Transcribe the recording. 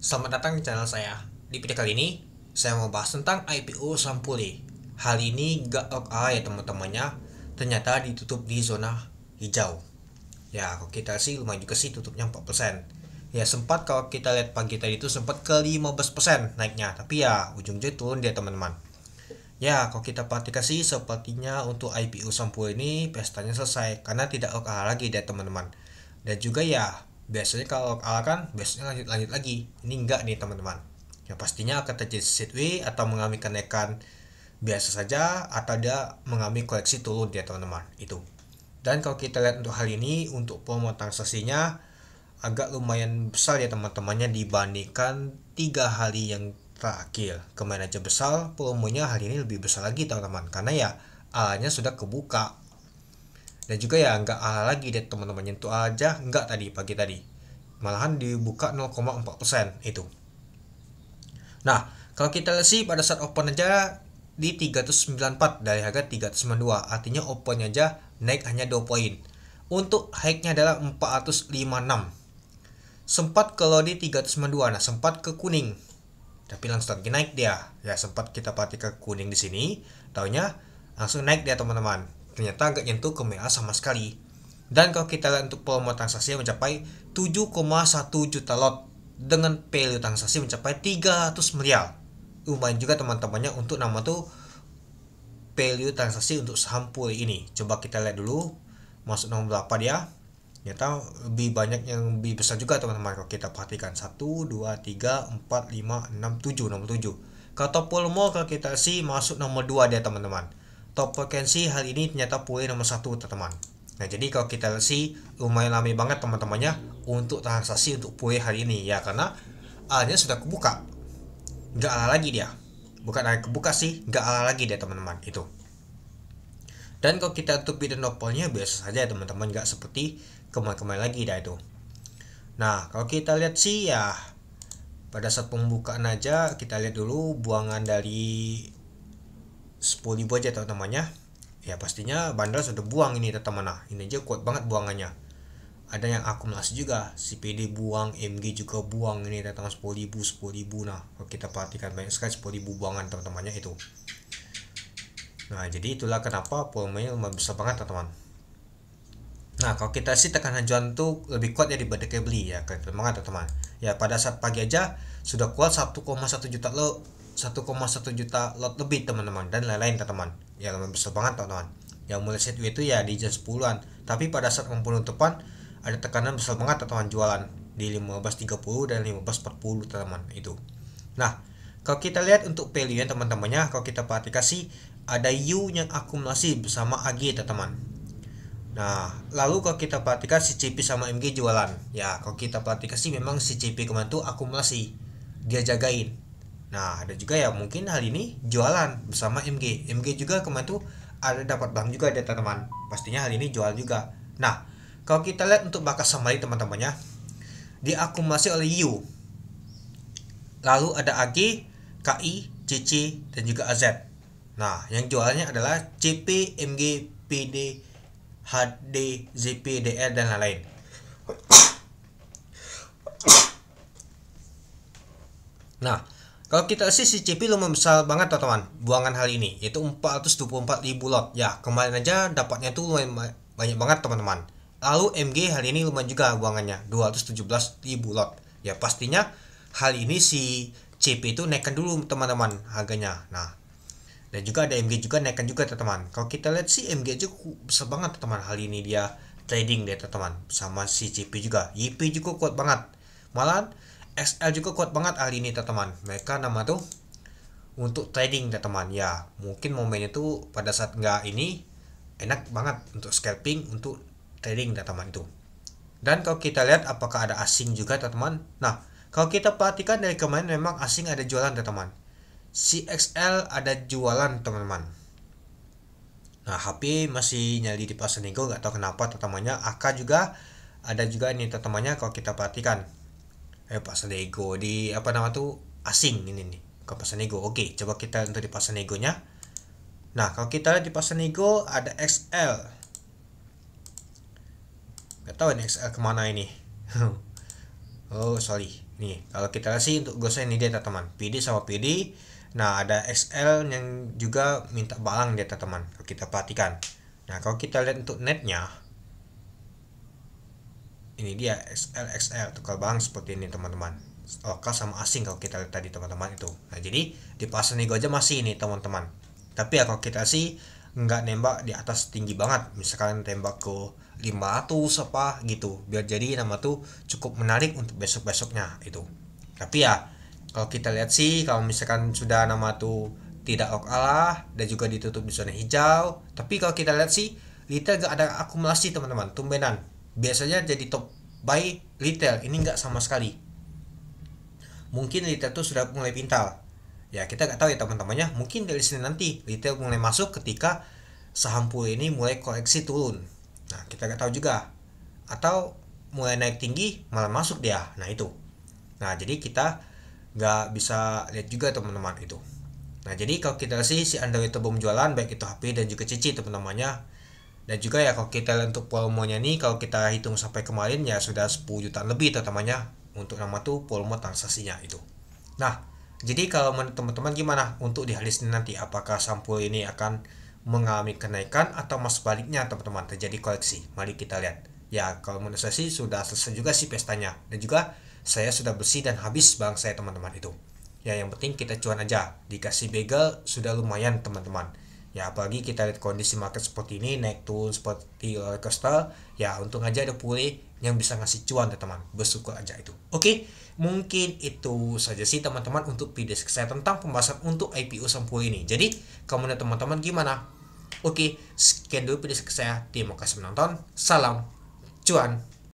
Selamat datang di channel saya. Di video kali ini, saya mau bahas tentang IPO Sampuli. Hal ini gak ya teman-temannya, ternyata ditutup di zona hijau. Ya, kalau kita sih lumayan juga sih tutupnya 4%. Ya, sempat kalau kita lihat pagi tadi itu sempat ke 15% naiknya, tapi ya ujung-ujungnya turun dia teman-teman. Ya, kalau kita perhatikan sih sepertinya untuk IPO Sampul ini pestanya selesai karena tidak OKA lagi dia teman-teman. Dan juga ya biasanya kalau OKA kan biasanya lanjut-lanjut lagi. Ini enggak nih teman-teman. Ya pastinya akan terjadi sideway atau mengalami kenaikan biasa saja atau dia mengalami koleksi turun dia teman-teman. Itu. Dan kalau kita lihat untuk hal ini untuk volume transaksinya agak lumayan besar ya teman-temannya dibandingkan 3 hari yang terakhir. Kemarin aja besar, volumenya hari ini lebih besar lagi teman-teman karena ya alanya sudah kebuka. Dan juga ya nggak ala lagi deh teman-teman, nyentuh aja nggak tadi pagi tadi, malahan dibuka 0,4% itu. Nah, kalau kita lihat sih pada saat open aja di 394 dari harga 392, artinya opennya aja naik hanya 2 poin. Untuk high-nya adalah 456. Sempat kalau di 392, nah sempat ke kuning. Tapi langsung lagi naik dia. Ya sempat kita perhatikan kuning di sini, taunya langsung naik dia teman-teman. Ternyata nggak nyentuh ke merah sama sekali. Dan kalau kita lihat untuk volume transaksi mencapai 7,1 juta lot dengan value transaksi mencapai 300 miliar. Lumayan juga teman-temannya untuk nama tuh value transaksi untuk saham pulih ini. Coba kita lihat dulu masuk nomor berapa dia. Ternyata lebih banyak yang lebih besar juga teman-teman kalau kita perhatikan 1, 2, 3, 4, 5, 6, 7 nomor 7. Kalau top volume kalau kita sih masuk nomor 2 dia teman-teman. Top frekuensi hari ini ternyata pulih nomor 1 teman-teman. Nah jadi kalau kita sih lumayan ramai banget teman-temannya untuk transaksi untuk pulih hari ini ya karena A-nya sudah kebuka. Nggak ala lagi dia. Bukan ada kebuka sih, nggak ala lagi dia teman-teman itu. Dan kalau kita untuk bid dan opolnya biasa saja teman-teman, nggak seperti kemarin-kemarin lagi dah itu. Nah kalau kita lihat sih ya pada saat pembukaan aja kita lihat dulu buangan dari 10.000 aja teman-temannya. Ya pastinya bandar sudah buang ini teman-teman. Nah ini aja kuat banget buangannya. Ada yang akumulasi juga, CPD buang, MG juga buang ini teman-teman 10.000. Nah kalau kita perhatikan banyak sekali 10.000 buangan teman-temannya itu. Nah jadi itulah kenapa volumenya lumayan besar banget teman-teman. Nah kalau kita sih tekanan jual tuh lebih kuat ya dibanding beli ya kelihatan banget teman-teman. Ya pada saat pagi aja sudah kuat 1,1 juta lot, 1,1 juta lot lebih teman-teman dan lain-lain teman-teman. Ya lumayan besar banget teman-teman. Yang mulai set itu ya di jam 10-an. Tapi pada saat penutupan ada tekanan besar banget teman-teman jualan di 15.30 dan 15.40 teman-teman itu. Nah kalau kita lihat untuk value ya teman-temannya, kalau kita perhatikan sih ada U yang akumulasi bersama AG teman-teman. Nah, lalu kalau kita perhatikan si CP sama MG jualan. Ya, kalau kita perhatikan sih memang si CP kemarin tuh akumulasi. Dia jagain. Nah, ada juga ya mungkin hari ini jualan bersama MG. MG juga kemarin tuh ada dapat bank juga ada teman-teman. Pastinya hari ini jual juga. Nah, kalau kita lihat untuk bakas summary teman-temannya, diakumulasi oleh U. Lalu ada AG, KI, CC, dan juga AZ. Nah, yang jualannya adalah CP, MG, PD, HD, ZP, DR, dan lain-lain. Nah, kalau kita sih si CP lumayan besar banget teman-teman buangan hal ini, yaitu 424.000 lot. Ya, kemarin aja dapatnya tuh lumayan banyak banget teman-teman. Lalu MG hari ini lumayan juga buangannya, 217.000 lot. Ya, pastinya hal ini si CP itu naikkan dulu teman-teman harganya. Nah, dan juga ada MG juga naikkan juga teman-teman. Kalau kita lihat sih MG aja besar banget teman-teman. Hal ini dia trading deh teman-teman. Sama si CP juga. YP juga kuat banget. Malah XL juga kuat banget hari ini teman-teman. Mereka nama tuh untuk trading teman-teman. Ya mungkin momennya tuh pada saat nggak ini enak banget untuk scalping, untuk trading teman-teman itu. Dan kalau kita lihat apakah ada asing juga teman-teman. Nah kalau kita perhatikan dari kemarin memang asing ada jualan teman-teman. Si XL ada jualan teman-teman. Nah HP masih nyali di pasar nego, nggak tahu kenapa teman-temannya. AK juga ada juga nih teman-temannya kalau kita perhatikan. Pasar nego di apa nama tuh asing ini nih ke pasar nego. Oke coba kita untuk di pasar negonya. Nah kalau kita lihat di pasar nego ada XL. Nggak tahu ini XL kemana ini. Oh sorry, Nih, kalau kita lihat sih untuk gosnya ini dia teman-teman, PD sama PD. Nah, ada XL yang juga minta balang dia teman-teman. Kalau kita perhatikan. Nah, kalau kita lihat untuk netnya, ini dia XL tukar balang seperti ini teman-teman. Lokal sama asing kalau kita lihat tadi teman-teman itu. Nah, jadi di pasar nego aja masih ini teman-teman. Tapi ya kalau kita sih nggak nembak di atas tinggi banget, misalkan tembak ke 500 apa gitu, biar jadi nama tuh cukup menarik untuk besok-besoknya itu. Tapi ya kalau kita lihat sih, kalau misalkan sudah nama tuh tidak kalah dan juga ditutup di zona hijau, tapi kalau kita lihat sih retail gak ada akumulasi teman-teman, tumbenan biasanya jadi top buy retail, ini nggak sama sekali. Mungkin retail tuh sudah mulai pintar. Ya kita nggak tahu ya teman-temannya, mungkin dari sini nanti retail mulai masuk ketika saham pool ini mulai koreksi turun. Nah kita nggak tahu juga, atau mulai naik tinggi malah masuk dia. Nah itu, nah jadi kita nggak bisa lihat juga teman-teman itu. Nah jadi kalau kita sih si Android itu belum jualan, baik itu HP dan juga Cici teman-temannya. Dan juga ya kalau kita lihat untuk volumonya nih, kalau kita hitung sampai kemarin ya sudah 10 jutaan lebih teman-temannya untuk nama tuh volume transaksinya itu. Nah jadi kalau menurut teman-teman gimana untuk di hari Senin nanti, apakah sampul ini akan mengalami kenaikan atau mas baliknya teman-teman, terjadi koleksi? Mari kita lihat. Ya kalau menurut saya sih sudah selesai juga sih pestanya, dan juga saya sudah bersih dan habis barang saya teman-teman itu. Ya yang penting kita cuan aja, dikasih begal sudah lumayan teman-teman. Ya apalagi kita lihat kondisi market seperti ini, naik turun seperti roller coaster, ya untung aja ada pulih yang bisa ngasih cuan teman-teman, bersyukur aja itu. Oke, mungkin itu saja sih teman-teman untuk video saya tentang pembahasan untuk IPO Sampul ini. Jadi kalau menurut teman-teman gimana? Oke, sekian dulu video saya. Terima kasih menonton. Salam cuan.